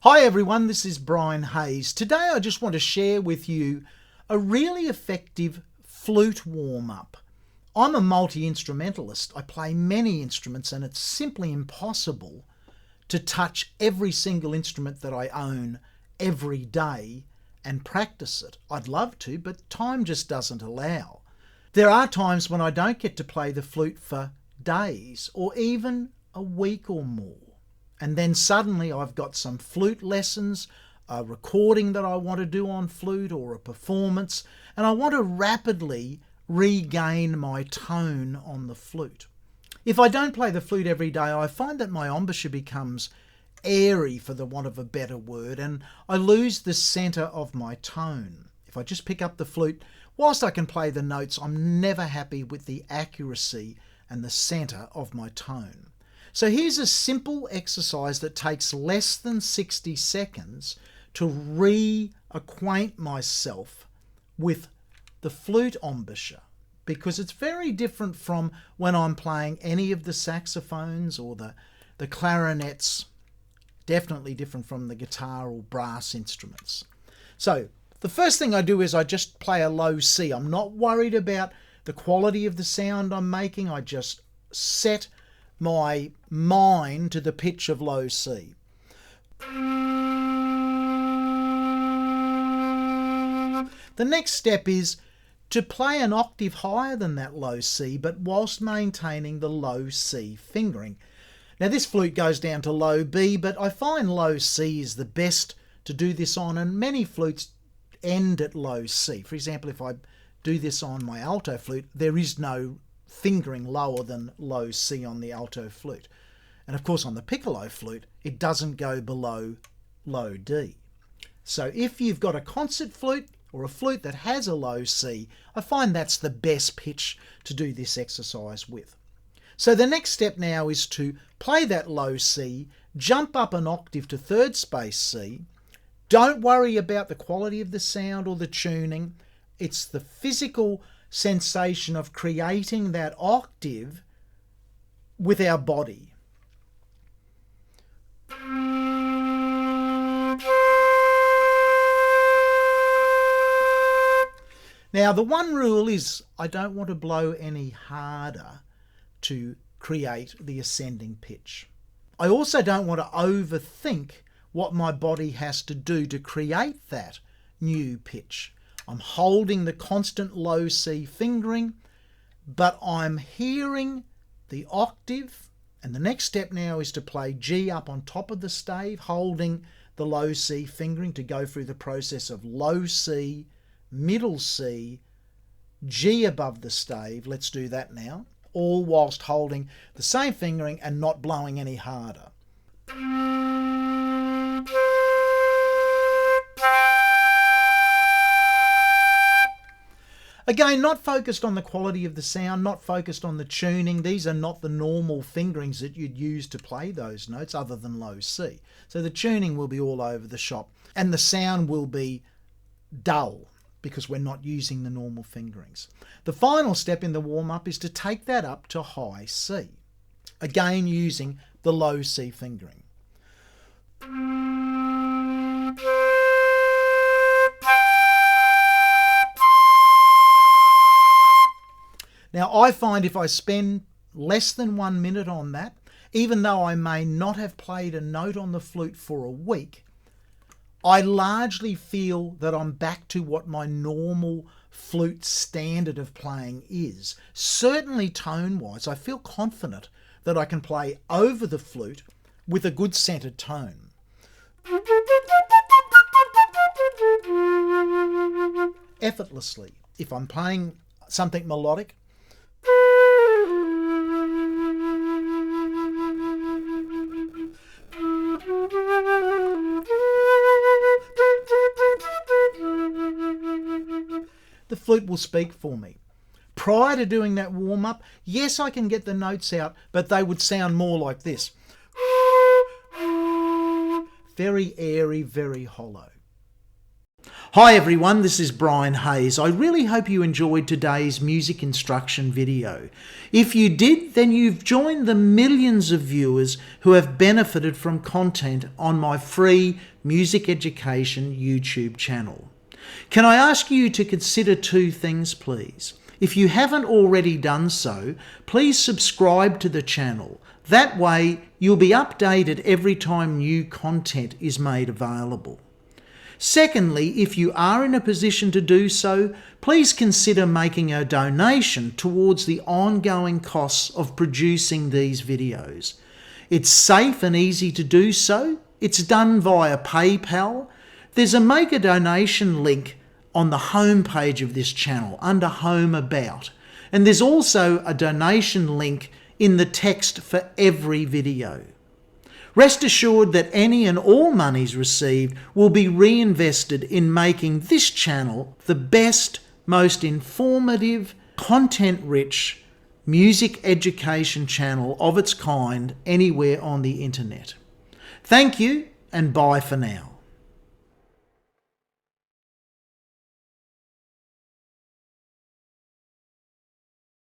Hi everyone, this is Brian Hayes. Today I just want to share with you a really effective flute warm-up. I'm a multi-instrumentalist. I play many instruments and it's simply impossible to touch every single instrument that I own every day and practice it. I'd love to, but time just doesn't allow. There are times when I don't get to play the flute for days or even a week or more. And then suddenly I've got some flute lessons, a recording that I want to do on flute or a performance, and I want to rapidly regain my tone on the flute. If I don't play the flute every day, I find that my embouchure becomes airy, for the want of a better word, and I lose the centre of my tone. If I just pick up the flute, whilst I can play the notes, I'm never happy with the accuracy and the centre of my tone. So here's a simple exercise that takes less than 60 seconds to reacquaint myself with the flute embouchure, because it's very different from when I'm playing any of the saxophones or the clarinets, definitely different from the guitar or brass instruments. So the first thing I do is I just play a low C. I'm not worried about the quality of the sound I'm making. I just set my mind to the pitch of low C. The next step is to play an octave higher than that low C, but whilst maintaining the low C fingering. Now this flute goes down to low B, but I find low C is the best to do this on, and many flutes end at low C. For example, if I do this on my alto flute, there is no fingering lower than low C on the alto flute. And of course on the piccolo flute, it doesn't go below low D. So if you've got a concert flute or a flute that has a low C, I find that's the best pitch to do this exercise with. So the next step now is to play that low C, jump up an octave to third space C. Don't worry about the quality of the sound or the tuning. It's the physical sensation of creating that octave with our body. Now the one rule is I don't want to blow any harder to create the ascending pitch. I also don't want to overthink what my body has to do to create that new pitch. I'm holding the constant low C fingering, but I'm hearing the octave, and the next step now is to play G up on top of the stave, holding the low C fingering to go through the process of low C, middle C, G above the stave. Let's do that now, all whilst holding the same fingering and not blowing any harder. Again, not focused on the quality of the sound, not focused on the tuning. These are not the normal fingerings that you'd use to play those notes other than low C. So the tuning will be all over the shop and the sound will be dull because we're not using the normal fingerings. The final step in the warm-up is to take that up to high C, again using the low C fingering. Now I find if I spend less than 1 minute on that, even though I may not have played a note on the flute for a week, I largely feel that I'm back to what my normal flute standard of playing is. Certainly tone-wise, I feel confident that I can play over the flute with a good centered tone. Effortlessly, if I'm playing something melodic, the flute will speak for me. Prior to doing that warm-up, yes, I can get the notes out, but they would sound more like this. Very airy, very hollow. Hi everyone, this is Brian Hayes. I really hope you enjoyed today's music instruction video. If you did, then you've joined the millions of viewers who have benefited from content on my free music education YouTube channel. Can I ask you to consider two things, please? If you haven't already done so, please subscribe to the channel. That way, you'll be updated every time new content is made available. Secondly, if you are in a position to do so, please consider making a donation towards the ongoing costs of producing these videos. It's safe and easy to do so. It's done via PayPal. There's a Make a Donation link on the home page of this channel under Home About. And there's also a donation link in the text for every video. Rest assured that any and all monies received will be reinvested in making this channel the best, most informative, content-rich music education channel of its kind anywhere on the internet. Thank you and bye for now.